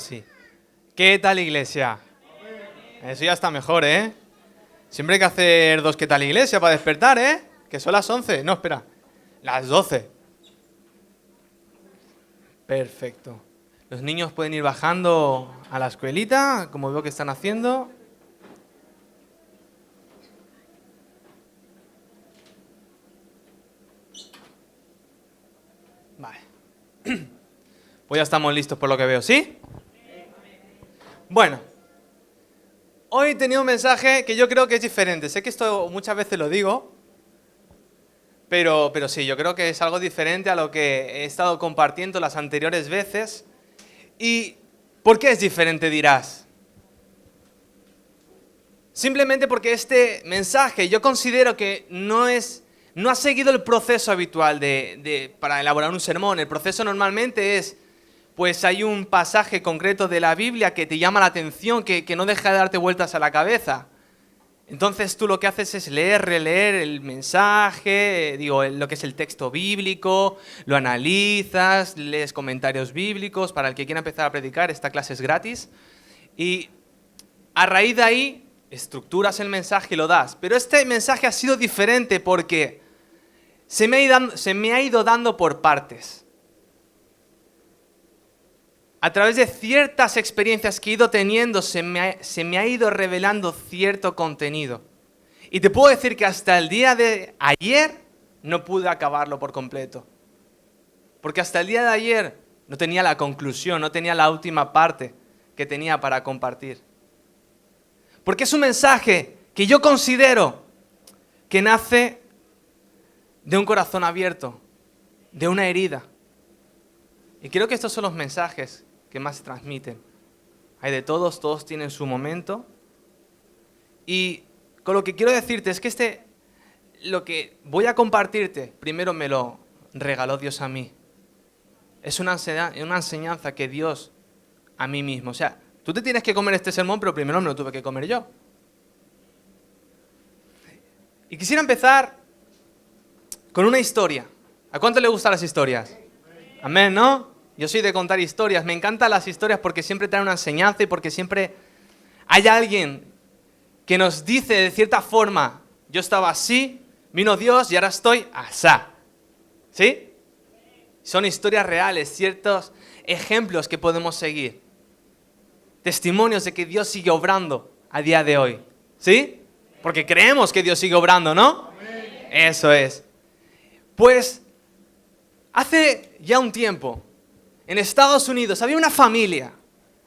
sí. ¿Qué tal, iglesia? Eso ya está mejor, ¿eh? Siempre hay que hacer 2 ¿qué tal, iglesia? Para despertar, ¿eh? Que son las 11. No, espera. Las 12. Perfecto. Los niños pueden ir bajando a la escuelita, como veo que están haciendo. Vale. Pues ya estamos listos por lo que veo, ¿sí? Bueno. Hoy he tenido un mensaje que yo creo que es diferente. Sé que esto muchas veces lo digo, pero sí, yo creo que es algo diferente a lo que he estado compartiendo las anteriores veces. ¿Y por qué es diferente, dirás? Simplemente porque este mensaje yo considero que no ha seguido el proceso habitual para elaborar un sermón. El proceso normalmente es, pues hay un pasaje concreto de la Biblia que te llama la atención, que no deja de darte vueltas a la cabeza. Entonces tú lo que haces es leer, releer el mensaje, lo que es el texto bíblico, lo analizas, lees comentarios bíblicos. Para el que quiera empezar a predicar, esta clase es gratis. Y a raíz de ahí, estructuras el mensaje y lo das. Pero este mensaje ha sido diferente porque se me ha ido dando por partes. A través de ciertas experiencias que he ido teniendo, se me ha ido revelando cierto contenido. Y te puedo decir que hasta el día de ayer no pude acabarlo por completo. Porque hasta el día de ayer no tenía la conclusión, no tenía la última parte que tenía para compartir. Porque es un mensaje que yo considero que nace de un corazón abierto, de una herida. Y creo que estos son los mensajes que más se transmiten. Hay de todos tienen su momento. Y con lo que quiero decirte es que lo que voy a compartirte, primero me lo regaló Dios a mí. Es una enseñanza que Dios a mí mismo. O sea, tú te tienes que comer este sermón, pero primero me lo tuve que comer yo. Y quisiera empezar con una historia. ¿A cuánto le gustan las historias? Amén, ¿no? Yo soy de contar historias. Me encantan las historias porque siempre traen una enseñanza y porque siempre hay alguien que nos dice de cierta forma, yo estaba así, vino Dios y ahora estoy asá. ¿Sí? Son historias reales, ciertos ejemplos que podemos seguir. Testimonios de que Dios sigue obrando a día de hoy. ¿Sí? Porque creemos que Dios sigue obrando, ¿no? Amén. Eso es. Pues, hace ya un tiempo, en Estados Unidos había una familia.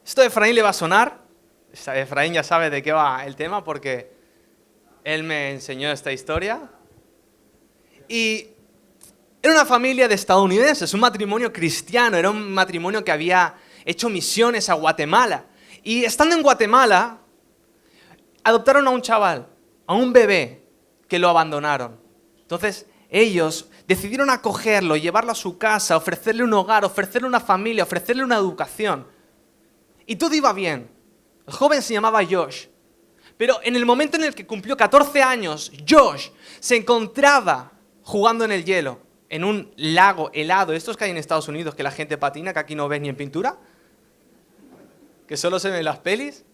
Esto a Efraín le va a sonar. Efraín ya sabe de qué va el tema porque él me enseñó esta historia. Y era una familia de estadounidenses, un matrimonio cristiano. Era un matrimonio que había hecho misiones a Guatemala. Y estando en Guatemala, adoptaron a un chaval, a un bebé, que lo abandonaron. Entonces, ellos decidieron acogerlo, llevarlo a su casa, ofrecerle un hogar, ofrecerle una familia, ofrecerle una educación. Y todo iba bien. El joven se llamaba Josh. Pero en el momento en el que cumplió 14 años, Josh se encontraba jugando en el hielo, en un lago helado. Estos que hay en Estados Unidos, que la gente patina, que aquí no ves ni en pintura, que solo se ven en las pelis.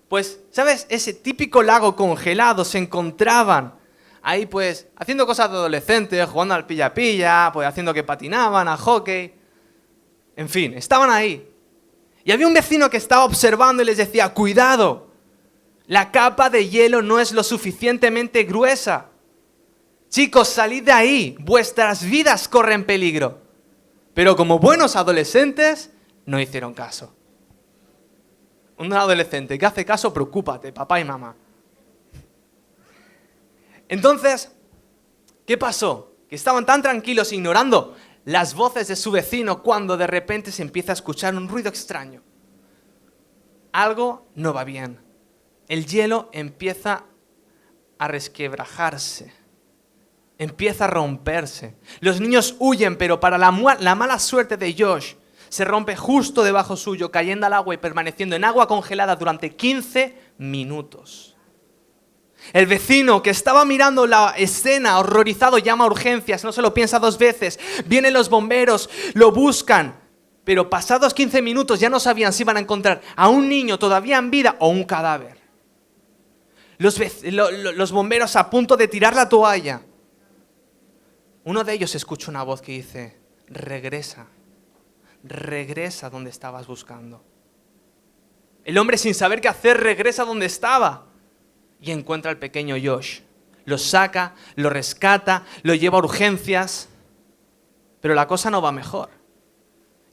Pues, ¿sabes? Ese típico lago congelado, se encontraban ahí pues haciendo cosas de adolescentes, jugando al pilla-pilla, pues haciendo que patinaban, a hockey. En fin, estaban ahí. Y había un vecino que estaba observando y les decía, cuidado, la capa de hielo no es lo suficientemente gruesa. Chicos, salid de ahí, vuestras vidas corren peligro. Pero como buenos adolescentes, no hicieron caso. Un adolescente que hace caso, preocúpate, papá y mamá. Entonces, ¿qué pasó? Que estaban tan tranquilos ignorando las voces de su vecino cuando de repente se empieza a escuchar un ruido extraño. Algo no va bien. El hielo empieza a resquebrajarse. Empieza a romperse. Los niños huyen, pero para la mala suerte de Josh, se rompe justo debajo suyo, cayendo al agua y permaneciendo en agua congelada durante 15 minutos. El vecino que estaba mirando la escena, horrorizado, llama a urgencias, no se lo piensa 2 veces. Vienen los bomberos, lo buscan. Pero pasados 15 minutos ya no sabían si iban a encontrar a un niño todavía en vida o un cadáver. Los bomberos a punto de tirar la toalla. Uno de ellos escucha una voz que dice, regresa donde estabas buscando. El hombre, sin saber qué hacer, regresa donde estaba y encuentra al pequeño Josh. Lo saca, lo rescata, lo lleva a urgencias, pero la cosa no va mejor.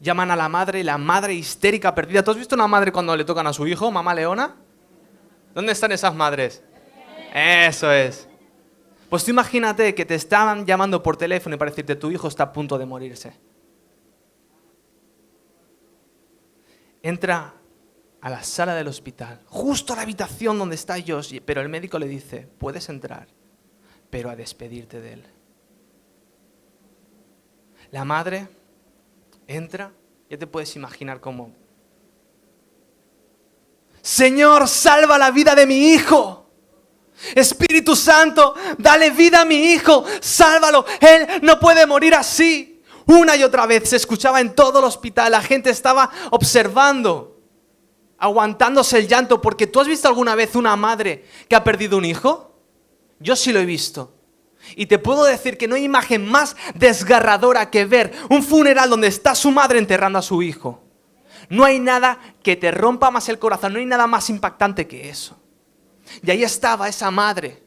Llaman a la madre y la madre histérica, perdida. ¿Tú has visto una madre cuando le tocan a su hijo, mamá leona? ¿Dónde están esas madres? Eso es. Pues tú imagínate que te estaban llamando por teléfono y para decirte tu hijo está a punto de morirse. Entra a la sala del hospital, justo a la habitación donde está Josh, pero el médico le dice, puedes entrar, pero a despedirte de él. La madre entra, ya te puedes imaginar cómo. Señor, salva la vida de mi hijo. Espíritu Santo, dale vida a mi hijo, sálvalo, él no puede morir así. Una y otra vez se escuchaba en todo el hospital, la gente estaba observando, aguantándose el llanto, porque ¿tú has visto alguna vez una madre que ha perdido un hijo? Yo sí lo he visto. Y te puedo decir que no hay imagen más desgarradora que ver un funeral donde está su madre enterrando a su hijo. No hay nada que te rompa más el corazón, no hay nada más impactante que eso. Y ahí estaba esa madre,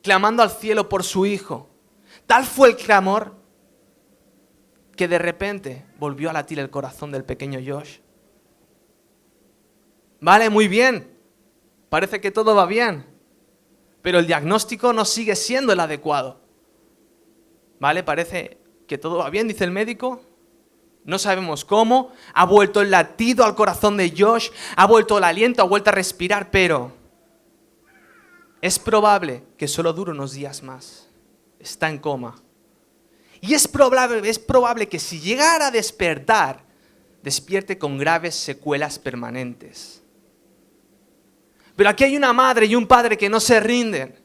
clamando al cielo por su hijo. Tal fue el clamor que de repente volvió a latir el corazón del pequeño Josh. Vale, muy bien. Parece que todo va bien. Pero el diagnóstico no sigue siendo el adecuado. Vale, parece que todo va bien, dice el médico. No sabemos cómo. Ha vuelto el latido al corazón de Josh. Ha vuelto el aliento, ha vuelto a respirar, pero es probable que solo dure unos días más. Está en coma. Y es probable que si llegara a despertar, despierte con graves secuelas permanentes. Pero aquí hay una madre y un padre que no se rinden.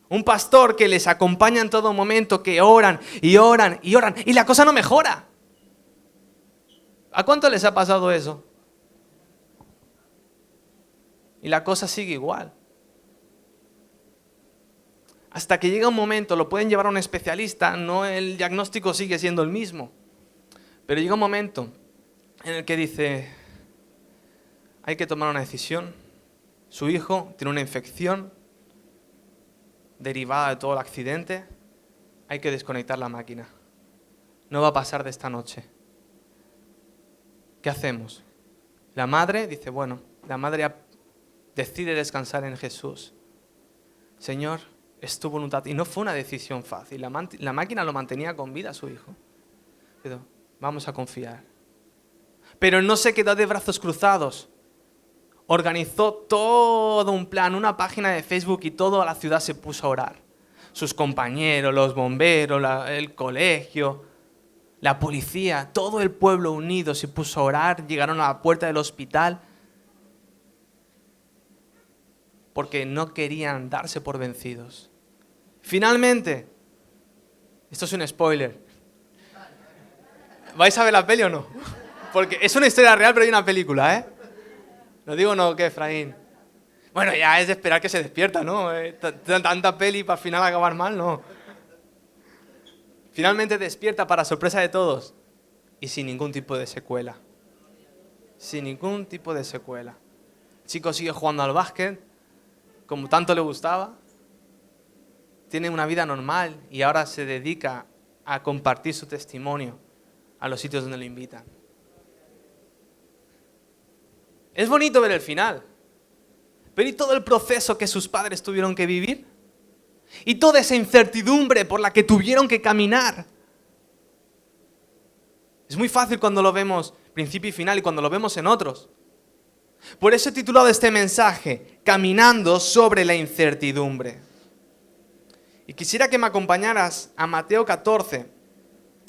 Un pastor que les acompaña en todo momento, que oran y oran y oran. Y la cosa no mejora. ¿A cuánto les ha pasado eso? Y la cosa sigue igual. Hasta que llega un momento, lo pueden llevar a un especialista, no, el diagnóstico sigue siendo el mismo. Pero llega un momento en el que dice, hay que tomar una decisión. Su hijo tiene una infección derivada de todo el accidente. Hay que desconectar la máquina. No va a pasar de esta noche. ¿Qué hacemos? La madre dice, bueno, la madre decide descansar en Jesús. Señor, es tu voluntad. Y no fue una decisión fácil. La máquina lo mantenía con vida a su hijo. Pero vamos a confiar. Pero no se quedó de brazos cruzados. Organizó todo un plan, una página de Facebook y toda la ciudad se puso a orar. Sus compañeros, los bomberos, el colegio, la policía, todo el pueblo unido se puso a orar. Llegaron a la puerta del hospital porque no querían darse por vencidos. Finalmente, esto es un spoiler. ¿Vais a ver la peli o no? Porque es una historia real, pero hay una película, ¿eh? No digo no, ¿qué, Efraín? Bueno, ya es de esperar que se despierta, ¿no? Tanta peli para al final acabar mal, no. Finalmente despierta para sorpresa de todos y sin ningún tipo de secuela. Sin ningún tipo de secuela. El chico sigue jugando al básquet, como tanto le gustaba. Tiene una vida normal y ahora se dedica a compartir su testimonio a los sitios donde lo invitan. Es bonito ver el final, pero ¿y todo el proceso que sus padres tuvieron que vivir? ¿Y toda esa incertidumbre por la que tuvieron que caminar? Es muy fácil cuando lo vemos principio y final y cuando lo vemos en otros. Por eso he titulado este mensaje, Caminando sobre la incertidumbre. Y quisiera que me acompañaras a Mateo 14,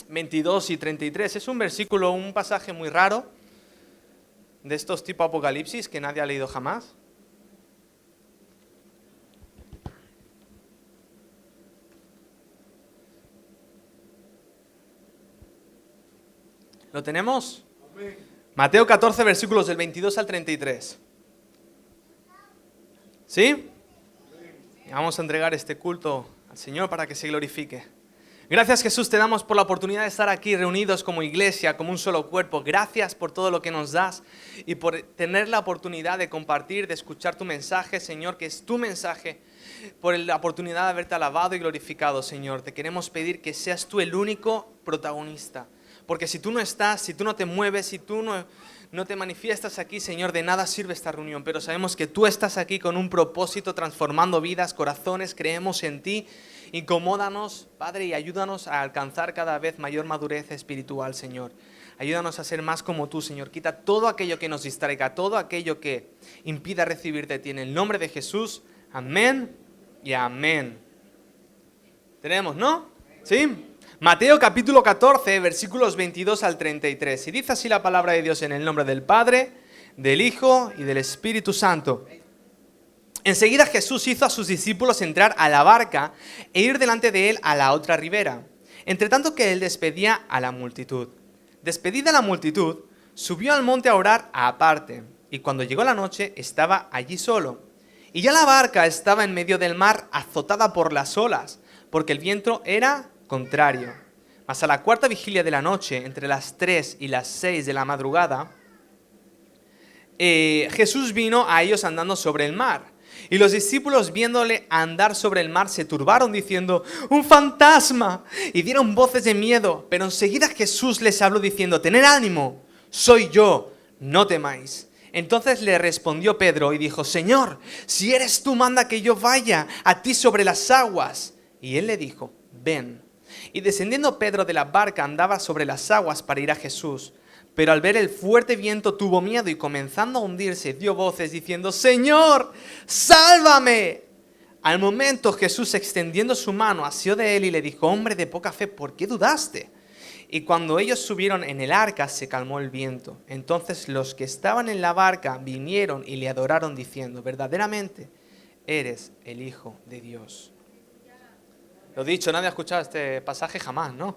22 y 33. Es un versículo, un pasaje muy raro, de estos tipo Apocalipsis que nadie ha leído jamás. ¿Lo tenemos? Mateo 14, versículos del 22 al 33. ¿Sí? Vamos a entregar este culto al Señor para que se glorifique. Gracias, Jesús, te damos por la oportunidad de estar aquí reunidos como iglesia, como un solo cuerpo. Gracias por todo lo que nos das y por tener la oportunidad de compartir, de escuchar tu mensaje, Señor, que es tu mensaje. Por la oportunidad de haberte alabado y glorificado, Señor. Te queremos pedir que seas tú el único protagonista. Porque si tú no estás, si tú no te mueves, si tú no te manifiestas aquí, Señor, de nada sirve esta reunión. Pero sabemos que tú estás aquí con un propósito, transformando vidas, corazones. Creemos en ti. Incomódanos, Padre, y ayúdanos a alcanzar cada vez mayor madurez espiritual, Señor. Ayúdanos a ser más como tú, Señor. Quita todo aquello que nos distraiga, todo aquello que impida recibir de ti. En el nombre de Jesús, amén y amén. Tenemos, ¿no? ¿Sí? Mateo capítulo 14, versículos 22 al 33. Y dice así la palabra de Dios en el nombre del Padre, del Hijo y del Espíritu Santo. Enseguida Jesús hizo a sus discípulos entrar a la barca e ir delante de él a la otra ribera, entre tanto que él despedía a la multitud. Despedida la multitud, subió al monte a orar aparte, y cuando llegó la noche estaba allí solo. Y ya la barca estaba en medio del mar, azotada por las olas, porque el viento era contrario. Mas a la cuarta vigilia de la noche, entre las 3 y las 6 de la madrugada, Jesús vino a ellos andando sobre el mar. Y los discípulos, viéndole andar sobre el mar, se turbaron diciendo: ¡un fantasma! Y dieron voces de miedo. Pero enseguida Jesús les habló diciendo: tened ánimo, soy yo, no temáis. Entonces le respondió Pedro y dijo: Señor, si eres tú, manda que yo vaya a ti sobre las aguas. Y él le dijo: ven. Y descendiendo Pedro de la barca, andaba sobre las aguas para ir a Jesús. Pero al ver el fuerte viento tuvo miedo y comenzando a hundirse dio voces diciendo: Señor, sálvame. Al momento Jesús, extendiendo su mano, asió de él y le dijo: hombre de poca fe, ¿por qué dudaste? Y cuando ellos subieron en el arca se calmó el viento. Entonces los que estaban en la barca vinieron y le adoraron diciendo: verdaderamente eres el Hijo de Dios. Lo dicho, nadie ha escuchado este pasaje jamás, ¿no?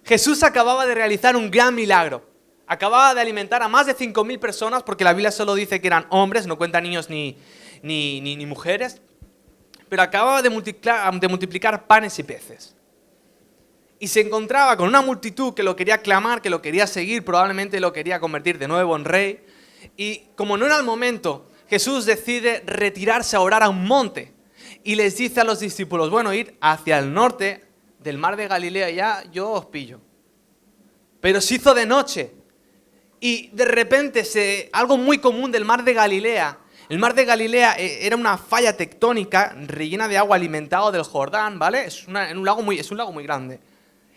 Jesús acababa de realizar un gran milagro. Acababa de alimentar a más de 5.000 personas, porque la Biblia solo dice que eran hombres, no cuenta niños ni mujeres. Pero acababa de multiplicar panes y peces. Y se encontraba con una multitud que lo quería aclamar, que lo quería seguir, probablemente lo quería convertir de nuevo en rey. Y como no era el momento, Jesús decide retirarse a orar a un monte. Y les dice a los discípulos: bueno, ir hacia el norte del mar de Galilea, ya yo os pillo. Pero se hizo de noche. Y de repente, algo muy común del mar de Galilea. El mar de Galilea era una falla tectónica rellena de agua, alimentado del Jordán, ¿vale? Es un lago muy grande,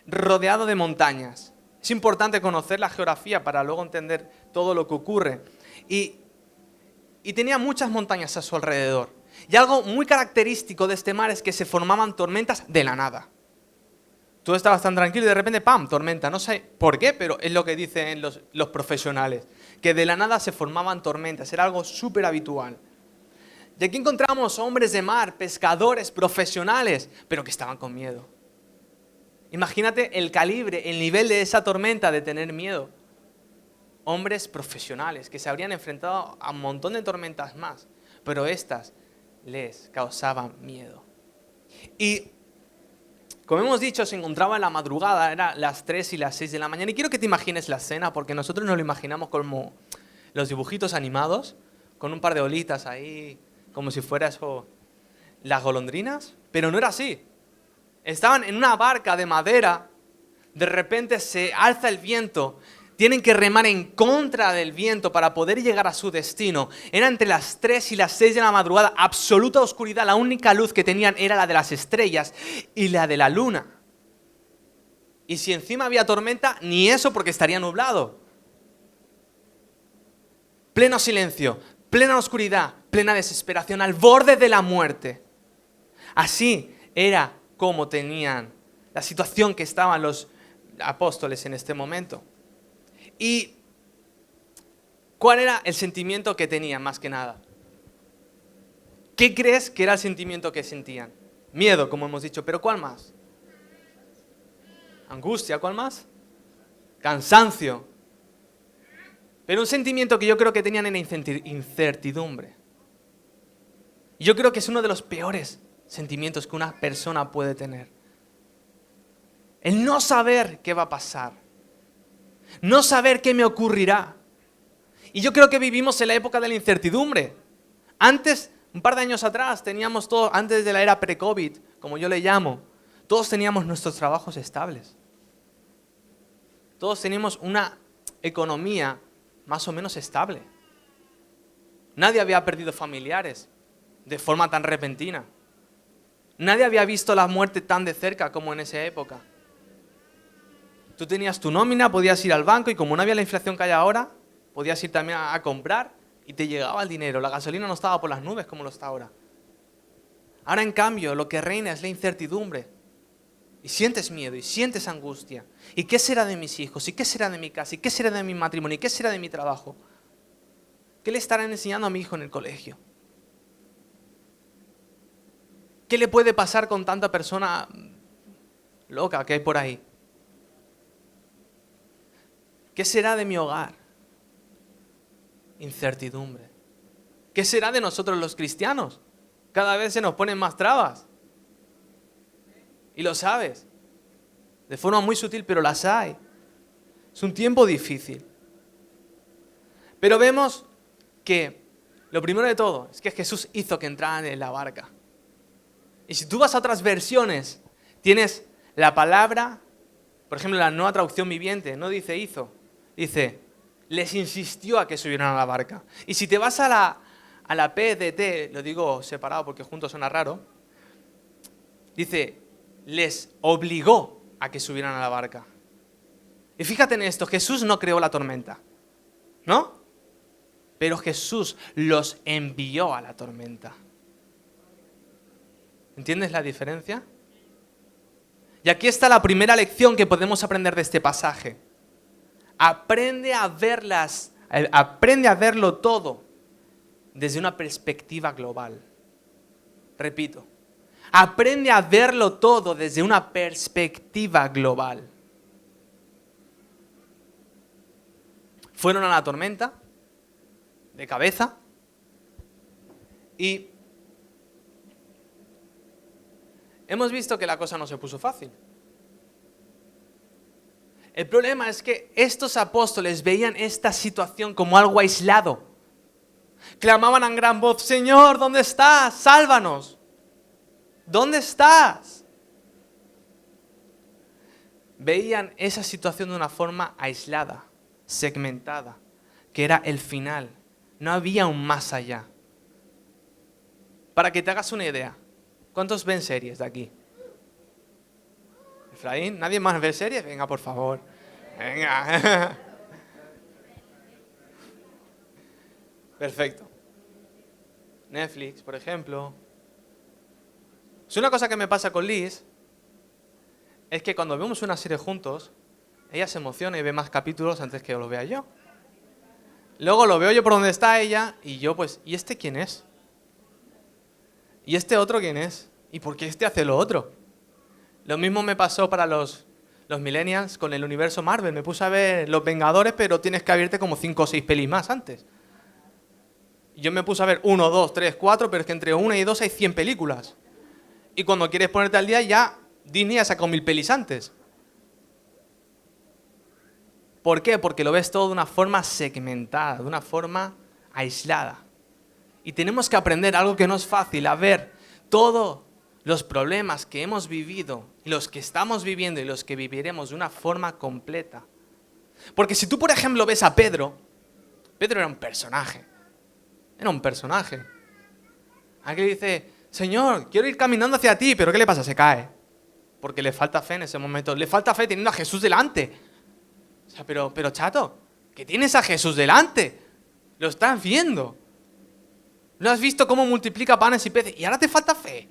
rodeado de montañas. Es importante conocer la geografía para luego entender todo lo que ocurre. Y tenía muchas montañas a su alrededor. Y algo muy característico de este mar es que se formaban tormentas de la nada. Tú estabas tan tranquilo y de repente, ¡pam!, tormenta. No sé por qué, pero es lo que dicen los profesionales. Que de la nada se formaban tormentas. Era algo súper habitual. Y aquí encontramos hombres de mar, pescadores, profesionales, pero que estaban con miedo. Imagínate el calibre, el nivel de esa tormenta de tener miedo. Hombres profesionales que se habrían enfrentado a un montón de tormentas más, pero estas les causaban miedo. Y como hemos dicho, se encontraba en la madrugada, eran las 3 y las 6 de la mañana. Y quiero que te imagines la escena, porque nosotros nos lo imaginamos como los dibujitos animados, con un par de olitas ahí, como si fuera eso, las golondrinas. Pero no era así. Estaban en una barca de madera, de repente se alza el viento, tienen que remar en contra del viento para poder llegar a su destino. Era entre las 3 y las 6 de la madrugada, absoluta oscuridad. La única luz que tenían era la de las estrellas y la de la luna. Y si encima había tormenta, ni eso, porque estaría nublado. Pleno silencio, plena oscuridad, plena desesperación, al borde de la muerte. Así era como tenían la situación que estaban los apóstoles en este momento. ¿Y cuál era el sentimiento que tenían más que nada? ¿Qué crees que era el sentimiento que sentían? Miedo, como hemos dicho, pero ¿cuál más? Angustia, ¿cuál más? cansancio. Pero un sentimiento que yo creo que tenían era incertidumbre. Y yo creo que es uno de los peores sentimientos que una persona puede tener. El no saber qué va a pasar. No saber qué me ocurrirá. Y yo creo que vivimos en la época de la incertidumbre. Antes, un par de años atrás, teníamos todo, antes de la era pre-COVID, como yo le llamo, todos teníamos nuestros trabajos estables. Todos teníamos una economía más o menos estable. Nadie había perdido familiares de forma tan repentina. Nadie había visto la muerte tan de cerca como en esa época. Tú tenías tu nómina, podías ir al banco y como no había la inflación que hay ahora, podías ir también a comprar y te llegaba el dinero. La gasolina no estaba por las nubes como lo está ahora. Ahora, en cambio, lo que reina es la incertidumbre. Y sientes miedo, y sientes angustia. ¿Y qué será de mis hijos? ¿Y qué será de mi casa? ¿Y qué será de mi matrimonio? ¿Y qué será de mi trabajo? ¿Qué le estarán enseñando a mi hijo en el colegio? ¿Qué le puede pasar con tanta persona loca que hay por ahí? ¿Qué será de mi hogar? Incertidumbre. ¿Qué será de nosotros los cristianos? Cada vez se nos ponen más trabas. Y lo sabes. De forma muy sutil, pero las hay. Es un tiempo difícil. Pero vemos que lo primero de todo es que Jesús hizo que entraran en la barca. Y si tú vas a otras versiones, tienes la palabra, por ejemplo, la Nueva Traducción Viviente, no dice hizo, dice les insistió a que subieran a la barca. Y si te vas a la PDT, lo digo separado porque juntos suena raro, dice les obligó a que subieran a la barca. Y fíjate en esto, Jesús no creó la tormenta, ¿no? Pero Jesús los envió a la tormenta. ¿Entiendes la diferencia? Y aquí está la primera lección que podemos aprender de este pasaje. Aprende a verlo todo desde una perspectiva global. Repito, aprende a verlo todo desde una perspectiva global. Fueron a la tormenta, de cabeza, y hemos visto que la cosa no se puso fácil. El problema es que estos apóstoles veían esta situación como algo aislado. Clamaban a gran voz, Señor, ¿dónde estás? Sálvanos. ¿Dónde estás? Veían esa situación de una forma aislada, segmentada, que era el final. No había un más allá. Para que te hagas una idea, ¿cuántos ven series de aquí? Efraín, ¿nadie más ve series? Venga, por favor. Venga. Perfecto. Netflix, por ejemplo. Si una cosa que me pasa con Liz es que cuando vemos una serie juntos, ella se emociona y ve más capítulos antes que lo vea yo. Luego lo veo yo por donde está ella y yo pues, ¿y este quién es? ¿Y este otro quién es? ¿Y por qué este hace lo otro? Lo mismo me pasó para los millennials con el universo Marvel. Me puse a ver Los Vengadores, pero tienes que abrirte como 5 o 6 pelis más antes. Yo me puse a ver 1, 2, 3, 4, pero es que entre 1 y 2 hay 100 películas. Y cuando quieres ponerte al día ya Disney ha sacado 1000 pelis antes. ¿Por qué? Porque lo ves todo de una forma segmentada, de una forma aislada. Y tenemos que aprender algo que no es fácil, a ver todos los problemas que hemos vivido, y los que estamos viviendo y los que viviremos de una forma completa. Porque si tú, por ejemplo, ves a Pedro era un personaje. Era un personaje. Aquí dice, Señor, quiero ir caminando hacia ti, pero ¿qué le pasa? Se cae. Porque le falta fe en ese momento. Le falta fe teniendo a Jesús delante. O sea, pero chato, que tienes a Jesús delante. Lo estás viendo. ¿No has visto cómo multiplica panes y peces? Y ahora te falta fe.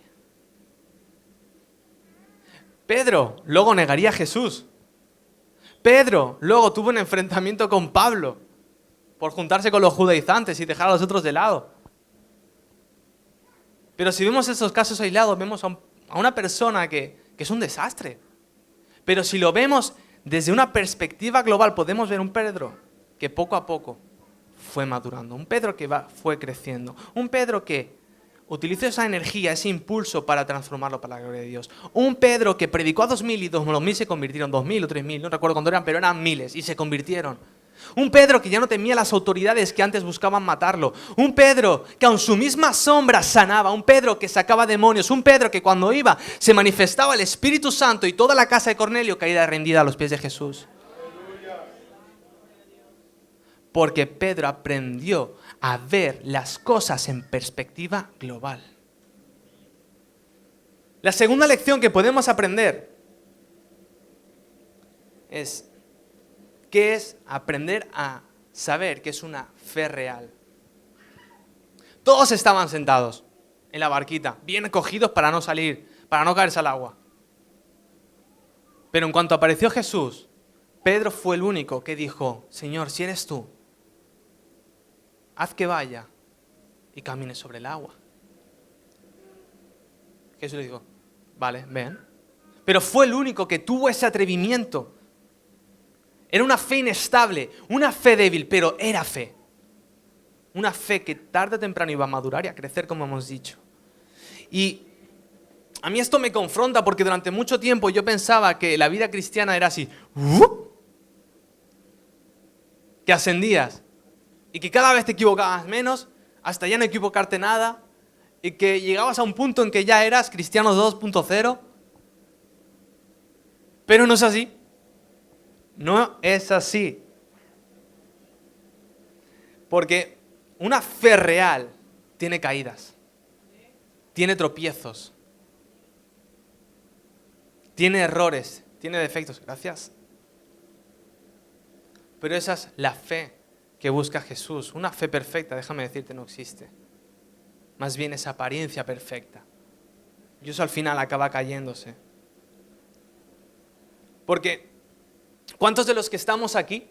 Pedro luego negaría a Jesús. Pedro luego tuvo un enfrentamiento con Pablo por juntarse con los judaizantes y dejar a los otros de lado. Pero si vemos esos casos aislados, vemos a una persona que es un desastre. Pero si lo vemos desde una perspectiva global podemos ver un Pedro que poco a poco fue madurando, un Pedro que fue creciendo, un Pedro que utilizó esa energía, ese impulso para transformarlo para la gloria de Dios. Un Pedro que predicó a 2000 y 2000 se convirtieron, 2000 o 3000, no recuerdo cuándo eran, pero eran miles y se convirtieron. Un Pedro que ya no temía a las autoridades que antes buscaban matarlo. Un Pedro que aun su misma sombra sanaba. Un Pedro que sacaba demonios. Un Pedro que cuando iba se manifestaba el Espíritu Santo y toda la casa de Cornelio caía rendida a los pies de Jesús. Porque Pedro aprendió a ver las cosas en perspectiva global. La segunda lección que podemos aprender es ¿qué es aprender a saber qué es una fe real? Todos estaban sentados en la barquita, bien cogidos para no salir, para no caerse al agua. Pero en cuanto apareció Jesús, Pedro fue el único que dijo, Señor, si eres tú, haz que vaya y camine sobre el agua. Jesús le dijo, vale, ven. Pero fue el único que tuvo ese atrevimiento. Era una fe inestable, una fe débil, pero era fe. Una fe que tarde o temprano iba a madurar y a crecer, como hemos dicho. Y a mí esto me confronta porque durante mucho tiempo yo pensaba que la vida cristiana era así, que ascendías y que cada vez te equivocabas menos, hasta ya no equivocarte nada, y que llegabas a un punto en que ya eras cristiano 2.0. Pero no es así. No es así. Porque una fe real tiene caídas, tiene tropiezos, tiene errores, tiene defectos. Gracias. Pero esa es la fe que busca Jesús. Una fe perfecta, déjame decirte, no existe. Más bien esa apariencia perfecta. Y eso al final acaba cayéndose. Porque ¿cuántos de los que estamos aquí,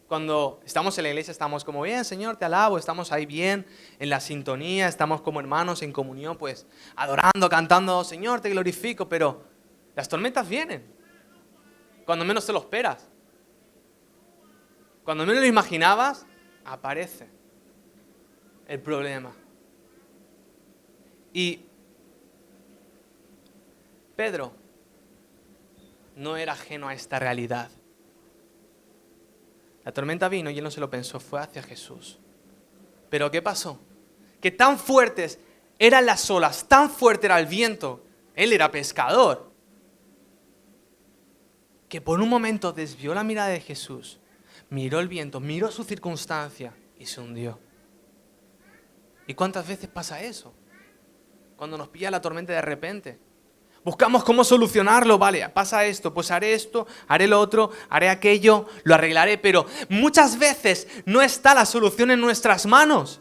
cuando estamos en la iglesia, estamos como, bien, Señor, te alabo, estamos ahí bien, en la sintonía, estamos como hermanos en comunión, pues, adorando, cantando, Señor, te glorifico, pero las tormentas vienen, cuando menos te lo esperas. Cuando menos lo imaginabas, aparece el problema. Y Pedro no era ajeno a esta realidad. La tormenta vino y él no se lo pensó, fue hacia Jesús. Pero ¿qué pasó? Que tan fuertes eran las olas, tan fuerte era el viento, él era pescador, que por un momento desvió la mirada de Jesús, miró el viento, miró su circunstancia y se hundió. ¿Y cuántas veces pasa eso? Cuando nos pilla la tormenta de repente. Buscamos cómo solucionarlo, vale, pasa esto, pues haré esto, haré lo otro, haré aquello, lo arreglaré, pero muchas veces no está la solución en nuestras manos.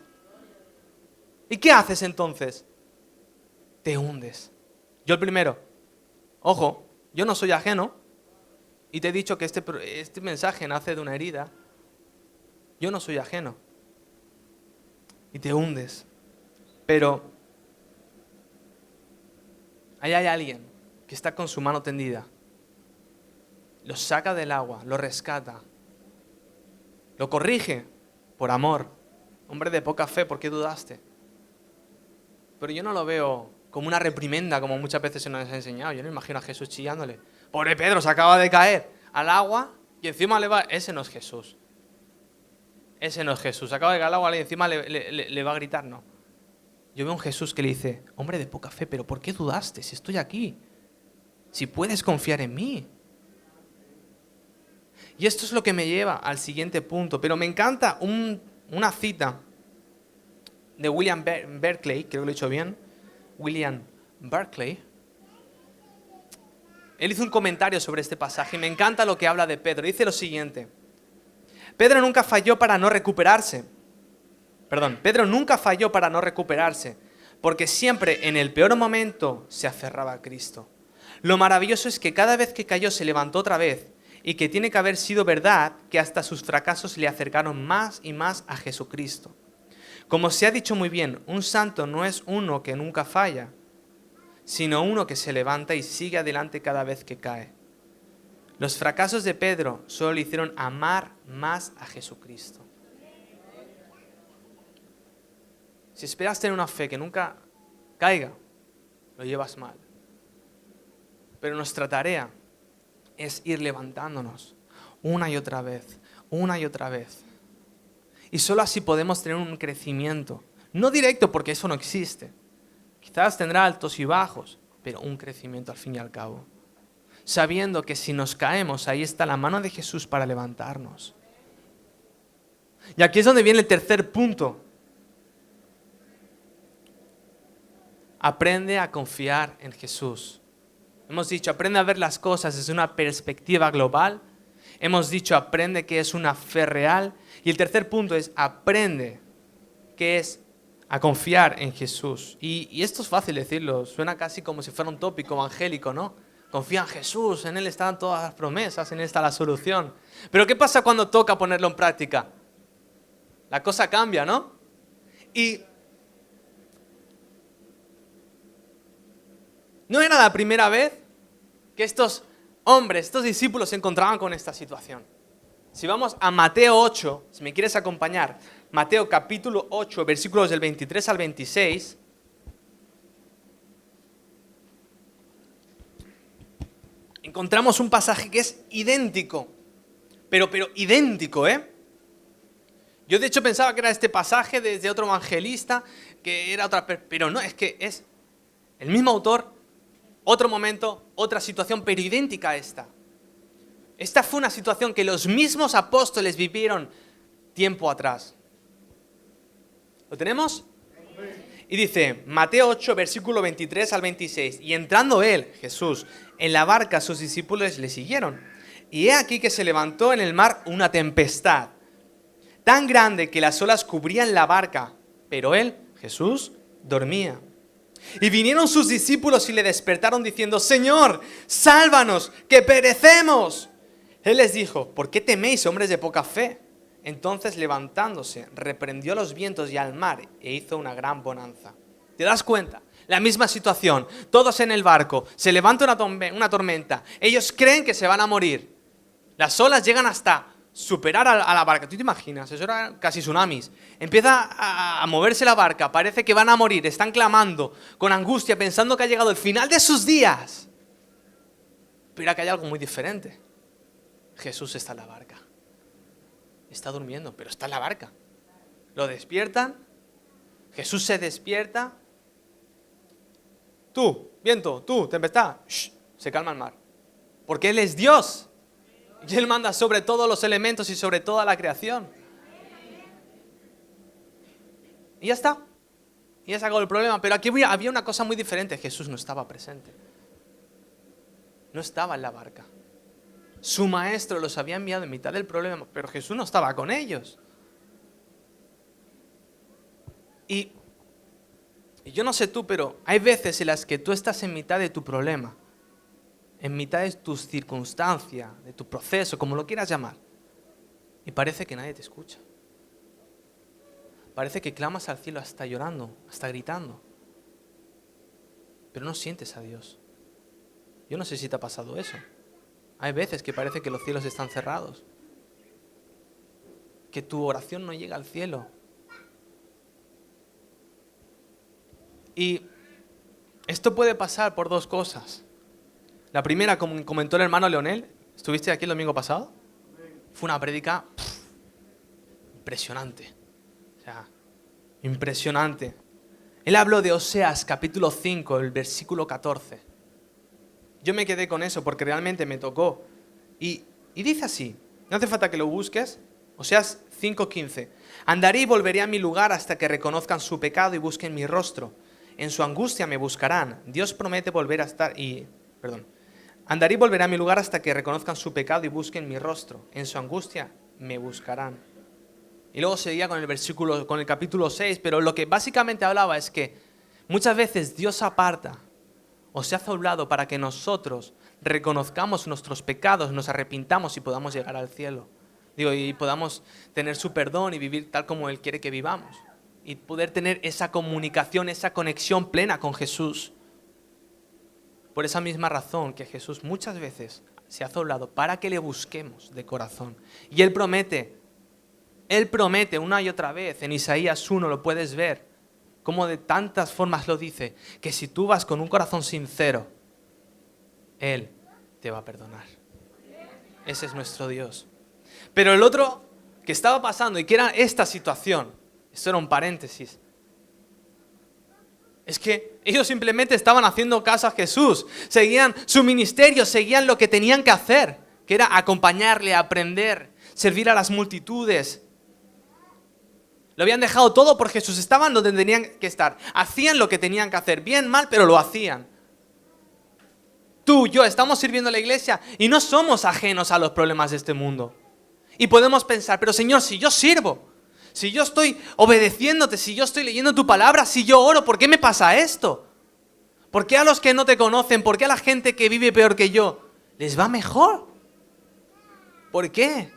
¿Y qué haces entonces? Te hundes. Yo el primero. Ojo, yo no soy ajeno y te he dicho que este mensaje nace de una herida. Yo no soy ajeno. Y te hundes. Pero ahí hay alguien que está con su mano tendida. Lo saca del agua, lo rescata. Lo corrige por amor. Hombre de poca fe, ¿por qué dudaste? Pero yo no lo veo como una reprimenda, como muchas veces se nos ha enseñado. Yo no imagino a Jesús chillándole. Pobre Pedro, se acaba de caer al agua y encima le va... Ese no es Jesús. Ese no es Jesús. Se acaba de caer al agua y encima le va a gritar, no. Yo veo a un Jesús que le dice, hombre de poca fe, pero ¿por qué dudaste si estoy aquí? Si puedes confiar en mí. Y esto es lo que me lleva al siguiente punto. Pero me encanta una cita de William Barclay, creo que lo he dicho bien. William Barclay. Él hizo un comentario sobre este pasaje y me encanta lo que habla de Pedro. Dice lo siguiente. Pedro nunca falló para no recuperarse, porque siempre en el peor momento se aferraba a Cristo. Lo maravilloso es que cada vez que cayó se levantó otra vez y que tiene que haber sido verdad que hasta sus fracasos le acercaron más y más a Jesucristo. Como se ha dicho muy bien, un santo no es uno que nunca falla, sino uno que se levanta y sigue adelante cada vez que cae. Los fracasos de Pedro solo le hicieron amar más a Jesucristo. Si esperas tener una fe que nunca caiga, lo llevas mal. Pero nuestra tarea es ir levantándonos una y otra vez, una y otra vez. Y solo así podemos tener un crecimiento. No directo, porque eso no existe. Quizás tendrá altos y bajos, pero un crecimiento al fin y al cabo. Sabiendo que si nos caemos, ahí está la mano de Jesús para levantarnos. Y aquí es donde viene el tercer punto. Aprende a confiar en Jesús. Hemos dicho, aprende a ver las cosas desde una perspectiva global. Hemos dicho, aprende qué es una fe real. Y el tercer punto es, aprende qué es a confiar en Jesús. Y esto es fácil decirlo, suena casi como si fuera un tópico evangélico, ¿no? Confía en Jesús, en Él están todas las promesas, en Él está la solución. Pero ¿qué pasa cuando toca ponerlo en práctica? La cosa cambia, ¿no? Y no era la primera vez que estos hombres, estos discípulos se encontraban con esta situación. Si vamos a Mateo 8, si me quieres acompañar, Mateo capítulo 8, versículos del 23 al 26. Encontramos un pasaje que es idéntico, pero idéntico, ¿eh? Yo de hecho pensaba que era este pasaje desde otro evangelista, que era otra, pero no, es que es el mismo autor, otro momento, otra situación, pero idéntica a esta. Esta fue una situación que los mismos apóstoles vivieron tiempo atrás. ¿Lo tenemos? Y dice, Mateo 8, versículo 23 al 26. Y entrando él, Jesús, en la barca, sus discípulos le siguieron. Y he aquí que se levantó en el mar una tempestad, tan grande que las olas cubrían la barca. Pero él, Jesús, dormía. Y vinieron sus discípulos y le despertaron diciendo, Señor, sálvanos, que perecemos. Él les dijo, ¿por qué teméis, hombres de poca fe? Entonces levantándose, reprendió a los vientos y al mar e hizo una gran bonanza. ¿Te das cuenta? La misma situación, todos en el barco, se levanta una tormenta, ellos creen que se van a morir. Las olas llegan hasta superar a la barca. ¿Tú te imaginas? Eso era casi tsunamis. Empieza a moverse la barca, parece que van a morir, están clamando con angustia, pensando que ha llegado el final de sus días. Pero acá hay algo muy diferente. Jesús está en la barca. Está durmiendo, pero está en la barca. Lo despiertan. Jesús se despierta. Tú, viento, tú, tempestad. Shh, se calma el mar. Porque Él es Dios. Y Él manda sobre todos los elementos y sobre toda la creación. Y ya está. Y ya se acabó el problema. Pero aquí había una cosa muy diferente. Jesús no estaba presente. No estaba en la barca. Su maestro los había enviado en mitad del problema, pero Jesús no estaba con ellos. Y yo no sé tú, pero hay veces en las que tú estás en mitad de tu problema, en mitad de tu circunstancia, de tu proceso, como lo quieras llamar, y parece que nadie te escucha. Parece que clamas al cielo hasta llorando, hasta gritando, pero no sientes a Dios. Yo no sé si te ha pasado eso. Hay veces que parece que los cielos están cerrados, que tu oración no llega al cielo. Y esto puede pasar por dos cosas. La primera, como comentó el hermano Leonel, ¿estuviste aquí el domingo pasado? Fue una prédica impresionante. O sea, impresionante. Él habló de Oseas capítulo 5, el versículo 14. Yo me quedé con eso porque realmente me tocó. Y dice así, no hace falta que lo busques, Oseas 5:15. Andaré y volveré a mi lugar hasta que reconozcan su pecado y busquen mi rostro. En su angustia me buscarán. Dios promete volver a estar Andaré y volveré a mi lugar hasta que reconozcan su pecado y busquen mi rostro. En su angustia me buscarán. Y luego seguía con el capítulo 6, pero lo que básicamente hablaba es que muchas veces Dios aparta o se hace a un lado para que nosotros reconozcamos nuestros pecados, nos arrepintamos y podamos llegar al cielo. Y podamos tener su perdón y vivir tal como Él quiere que vivamos. Y poder tener esa comunicación, esa conexión plena con Jesús. Por esa misma razón que Jesús muchas veces se hace a un lado para que le busquemos de corazón. Y Él promete una y otra vez, en Isaías 1 lo puedes ver, como de tantas formas lo dice, que si tú vas con un corazón sincero, Él te va a perdonar. Ese es nuestro Dios. Pero el otro que estaba pasando y que era esta situación, esto era un paréntesis, es que ellos simplemente estaban haciendo caso a Jesús, seguían su ministerio, seguían lo que tenían que hacer, que era acompañarle, aprender, servir a las multitudes. Lo habían dejado todo por Jesús, estaban donde tenían que estar, hacían lo que tenían que hacer, bien, mal, pero lo hacían. Tú, yo, estamos sirviendo a la iglesia y no somos ajenos a los problemas de este mundo. Y podemos pensar, pero Señor, si yo sirvo, si yo estoy obedeciéndote, si yo estoy leyendo tu palabra, si yo oro, ¿por qué me pasa esto? ¿Por qué a los que no te conocen, por qué a la gente que vive peor que yo, les va mejor? ¿Por qué?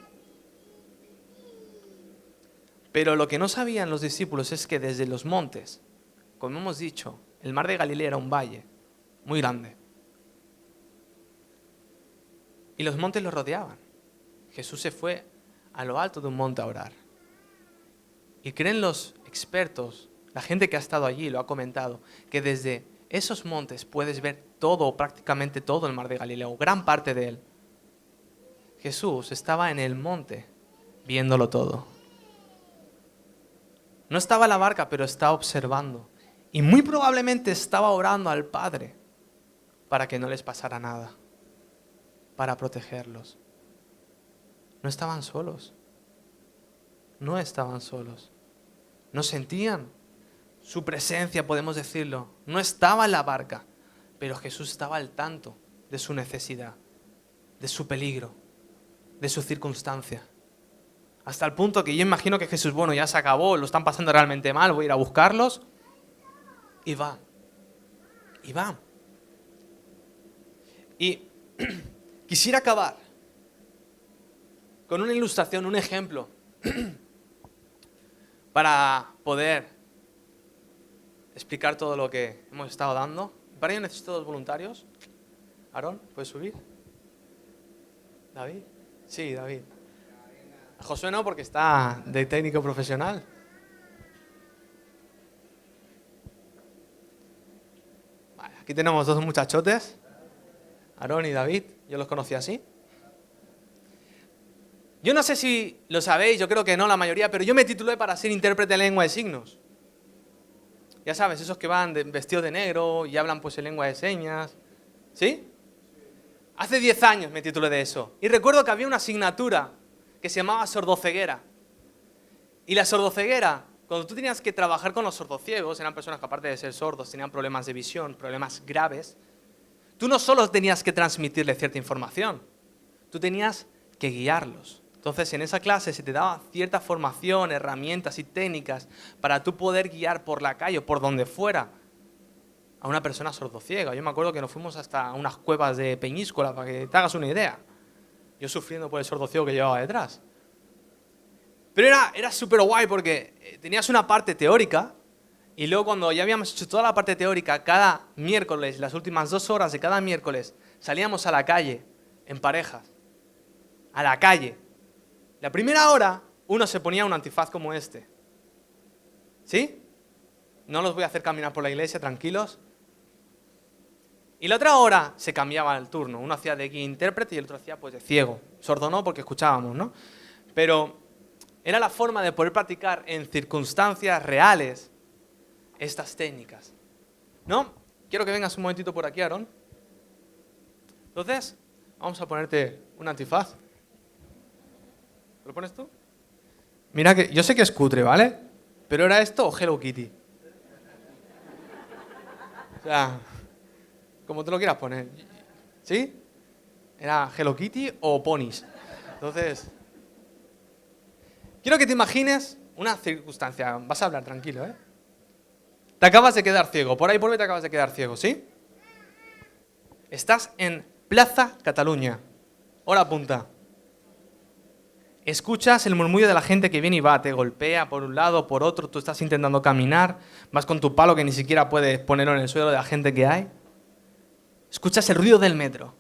Pero lo que no sabían los discípulos es que desde los montes, como hemos dicho, el mar de Galilea era un valle muy grande. Y los montes los rodeaban. Jesús se fue a lo alto de un monte a orar. Y creen los expertos, la gente que ha estado allí lo ha comentado, que desde esos montes puedes ver todo o prácticamente todo el mar de Galilea, o gran parte de él. Jesús estaba en el monte viéndolo todo. No estaba en la barca, pero estaba observando. Y muy probablemente estaba orando al Padre para que no les pasara nada, para protegerlos. No estaban solos. No estaban solos. No sentían su presencia, podemos decirlo. No estaba en la barca, pero Jesús estaba al tanto de su necesidad, de su peligro, de su circunstancia. Hasta el punto que yo imagino que Jesús, bueno, ya se acabó, lo están pasando realmente mal, voy a ir a buscarlos. Y va. Y va. Y quisiera acabar con una ilustración, un ejemplo, para poder explicar todo lo que hemos estado dando. Para ello necesito 2 voluntarios. Aarón, ¿puedes subir? ¿David? Sí, David. Josué no, porque está de técnico profesional. Vale, aquí tenemos 2 muchachotes, Aarón y David. Yo los conocí así. Yo no sé si lo sabéis, yo creo que no la mayoría, pero yo me titulé para ser intérprete de lengua de signos. Ya sabes, esos que van vestidos de negro y hablan pues en lengua de señas. ¿Sí? Hace 10 años me titulé de eso. Y recuerdo que había una asignatura que se llamaba sordoceguera. Y la sordoceguera, cuando tú tenías que trabajar con los sordociegos, eran personas que aparte de ser sordos tenían problemas de visión, problemas graves, tú no solo tenías que transmitirle cierta información, tú tenías que guiarlos. Entonces en esa clase se te daba cierta formación, herramientas y técnicas para tú poder guiar por la calle o por donde fuera a una persona sordociega. Yo me acuerdo que nos fuimos hasta unas cuevas de Peñíscola, para que te hagas una idea. Yo sufriendo por el sordociego que llevaba detrás. Pero era súper guay porque tenías una parte teórica y luego cuando ya habíamos hecho toda la parte teórica, cada miércoles, las últimas 2 horas de cada miércoles, salíamos a la calle en parejas. A la calle. La primera hora, uno se ponía un antifaz como este. ¿Sí? No los voy a hacer caminar por la iglesia, tranquilos. Y la otra hora se cambiaba el turno. Uno hacía de guía intérprete y el otro hacía pues de ciego. Sordo no, porque escuchábamos, ¿no? Pero era la forma de poder practicar en circunstancias reales estas técnicas. ¿No? Quiero que vengas un momentito por aquí, Aarón. Entonces, vamos a ponerte un antifaz. ¿Te lo pones tú? Mira que yo sé que es cutre, ¿vale? Pero ¿era esto o Hello Kitty? O sea, como tú lo quieras poner. ¿Sí? ¿Era Hello Kitty o ponis? Entonces, quiero que te imagines una circunstancia. Vas a hablar tranquilo, ¿eh? Te acabas de quedar ciego. Por ahí por ahí te acabas de quedar ciego, ¿sí? Estás en Plaza Cataluña. Hora punta. Escuchas el murmullo de la gente que viene y va, te golpea por un lado, por otro, tú estás intentando caminar, vas con tu palo que ni siquiera puedes ponerlo en el suelo de la gente que hay. Escuchas el ruido del metro.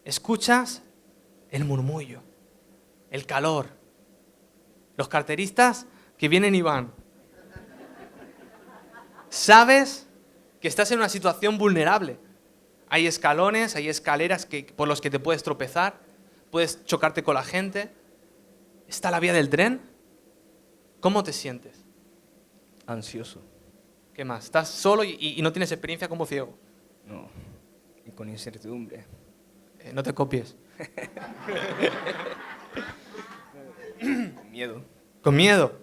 escuchas el murmullo, el calor, los carteristas que vienen y van. Sabes que estás en una situación vulnerable. Hay escalones, hay escaleras por los que te puedes tropezar, puedes chocarte con la gente. ¿Está la vía del tren? ¿Cómo te sientes? Ansioso. ¿Qué más? ¿Estás solo y no tienes experiencia como ciego? No. Y con incertidumbre. No te copies. Miedo. Con miedo.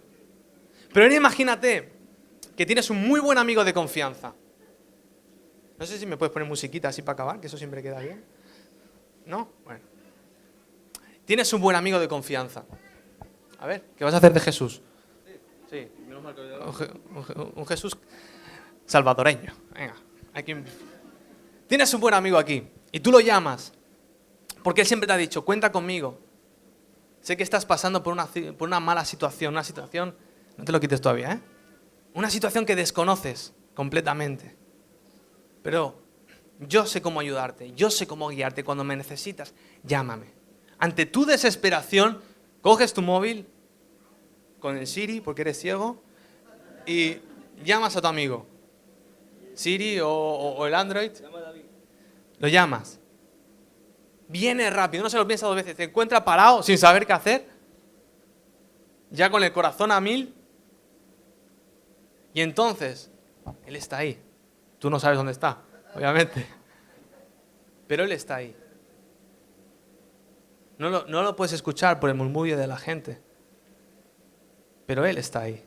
Pero ahora imagínate que tienes un muy buen amigo de confianza. No sé si me puedes poner musiquita así para acabar, que eso siempre queda bien. ¿No? Bueno. Tienes un buen amigo de confianza. A ver, ¿qué vas a hacer de Jesús? Sí, menos mal que un Jesús salvadoreño. Venga, tienes un buen amigo aquí y tú lo llamas porque él siempre te ha dicho, cuenta conmigo. Sé que estás pasando por una mala situación, no te lo quites todavía, ¿eh? Una situación que desconoces completamente. Pero yo sé cómo ayudarte, yo sé cómo guiarte. Cuando me necesitas, llámame. Ante tu desesperación, coges tu móvil con el Siri, porque eres ciego, y llamas a tu amigo. Siri o el Android. Lo llamas. Viene rápido, no se lo piensa dos veces. Te encuentra parado, sin saber qué hacer. Ya con el corazón a 1000. Y entonces, él está ahí. Tú no sabes dónde está, obviamente. Pero él está ahí. No lo puedes escuchar por el murmullo de la gente. Pero él está ahí.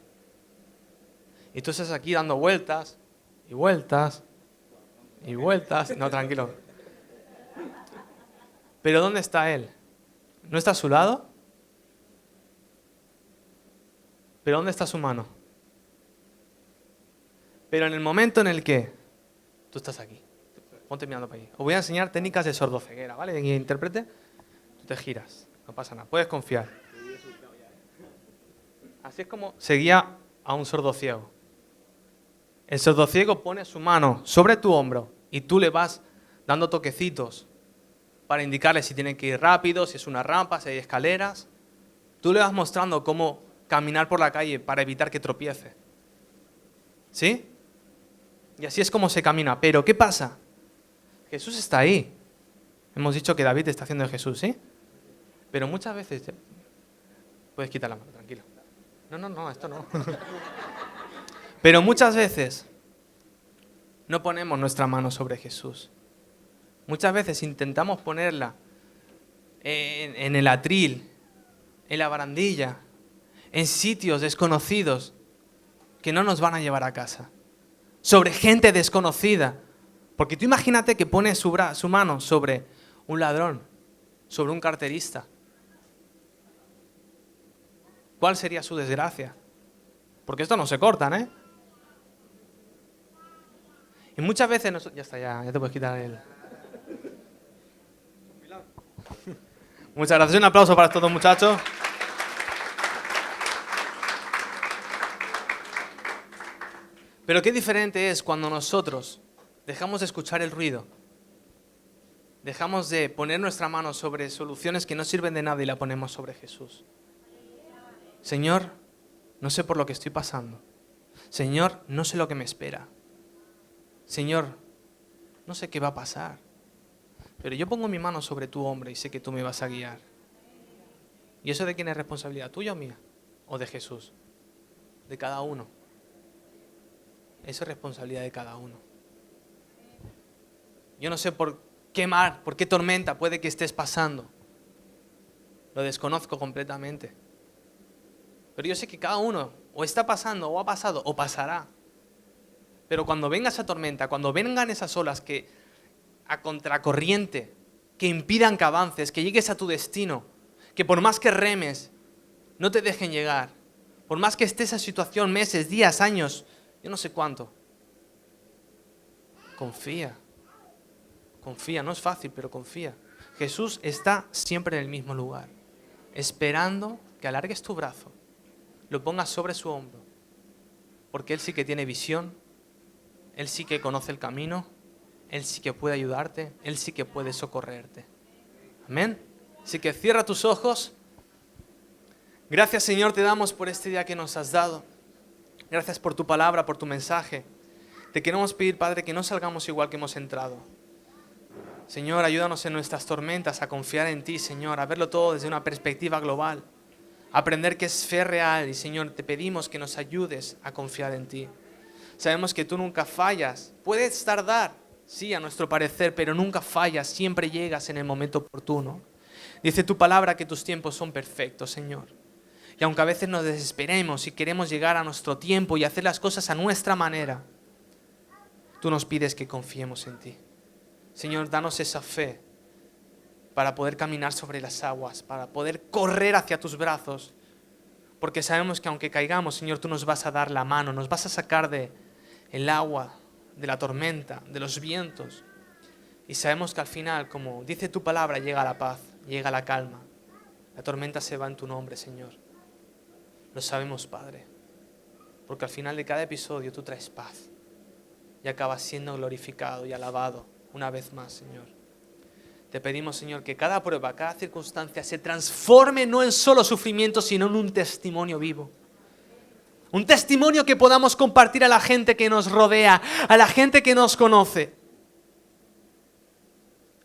Y tú estás aquí dando vueltas y vueltas y vueltas. No, tranquilo. Pero ¿dónde está él? ¿No está a su lado? ¿Pero dónde está su mano? Pero en el momento en el que tú estás aquí, ponte mirando para allí. Os voy a enseñar técnicas de sordoceguera, ¿vale? Quien interprete, tú te giras, no pasa nada, puedes confiar. Así es como se guía a un sordo ciego. El sordo ciego pone su mano sobre tu hombro y tú le vas dando toquecitos para indicarle si tiene que ir rápido, si es una rampa, si hay escaleras. Tú le vas mostrando cómo caminar por la calle para evitar que tropiece. ¿Sí? Y así es como se camina. Pero ¿qué pasa? Jesús está ahí. Hemos dicho que David está haciendo de Jesús, ¿sí? Pero muchas veces... Puedes quitar la mano, tranquilo. No, esto no. Pero muchas veces no ponemos nuestra mano sobre Jesús. Muchas veces intentamos ponerla en el atril, en la barandilla, en sitios desconocidos que no nos van a llevar a casa. Sobre gente desconocida. Porque tú imagínate que pone su mano sobre un ladrón, sobre un carterista. ¿Cuál sería su desgracia? Porque esto no se cortan, ¿eh? Y muchas veces... Ya está, ya te puedes quitar el... Muchas gracias. Un aplauso para estos dos muchachos. Pero qué diferente es cuando nosotros dejamos de escuchar el ruido, dejamos de poner nuestra mano sobre soluciones que no sirven de nada y la ponemos sobre Jesús. Señor, no sé por lo que estoy pasando. Señor, no sé lo que me espera. Señor, no sé qué va a pasar. Pero yo pongo mi mano sobre tu hombro y sé que tú me vas a guiar. ¿Y eso de quién es responsabilidad? ¿Tuya o mía? ¿O de Jesús? De cada uno. Eso es responsabilidad de cada uno. Yo no sé por qué mar, por qué tormenta puede que estés pasando. Lo desconozco completamente. Pero yo sé que cada uno o está pasando, o ha pasado, o pasará. Pero cuando venga esa tormenta, cuando vengan esas olas que a contracorriente, que impidan que avances, que llegues a tu destino, que por más que remes, no te dejen llegar, por más que esté esa situación meses, días, años, yo no sé cuánto. Confía, confía, no es fácil, pero confía. Jesús está siempre en el mismo lugar, esperando que alargues tu brazo, lo pongas sobre su hombro, porque Él sí que tiene visión, Él sí que conoce el camino, Él sí que puede ayudarte, Él sí que puede socorrerte. Amén. Así que cierra tus ojos. Gracias, Señor, te damos por este día que nos has dado. Gracias por tu palabra, por tu mensaje. Te queremos pedir, Padre, que no salgamos igual que hemos entrado. Señor, ayúdanos en nuestras tormentas a confiar en ti, Señor, a verlo todo desde una perspectiva global. A aprender que es fe real y, Señor, te pedimos que nos ayudes a confiar en ti. Sabemos que tú nunca fallas. Puedes tardar, sí, a nuestro parecer, pero nunca fallas. Siempre llegas en el momento oportuno. Dice tu palabra que tus tiempos son perfectos, Señor. Y aunque a veces nos desesperemos y queremos llegar a nuestro tiempo y hacer las cosas a nuestra manera, tú nos pides que confiemos en ti. Señor, danos esa fe para poder caminar sobre las aguas, para poder correr hacia tus brazos. Porque sabemos que aunque caigamos, Señor, tú nos vas a dar la mano, nos vas a sacar del agua, de la tormenta, de los vientos. Y sabemos que al final, como dice tu palabra, llega la paz, llega la calma. La tormenta se va en tu nombre, Señor. Lo sabemos, Padre, porque al final de cada episodio tú traes paz y acabas siendo glorificado y alabado una vez más, Señor. Te pedimos, Señor, que cada prueba, cada circunstancia se transforme no en solo sufrimiento, sino en un testimonio vivo. Un testimonio que podamos compartir a la gente que nos rodea, a la gente que nos conoce.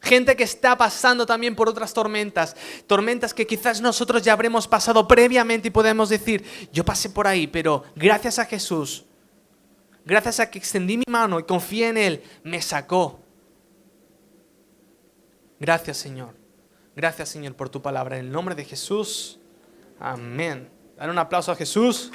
Gente que está pasando también por otras tormentas, tormentas que quizás nosotros ya habremos pasado previamente y podemos decir, yo pasé por ahí, pero gracias a Jesús, gracias a que extendí mi mano y confié en Él, me sacó. Gracias, Señor. Gracias, Señor, por tu palabra. En el nombre de Jesús, amén. Dale un aplauso a Jesús.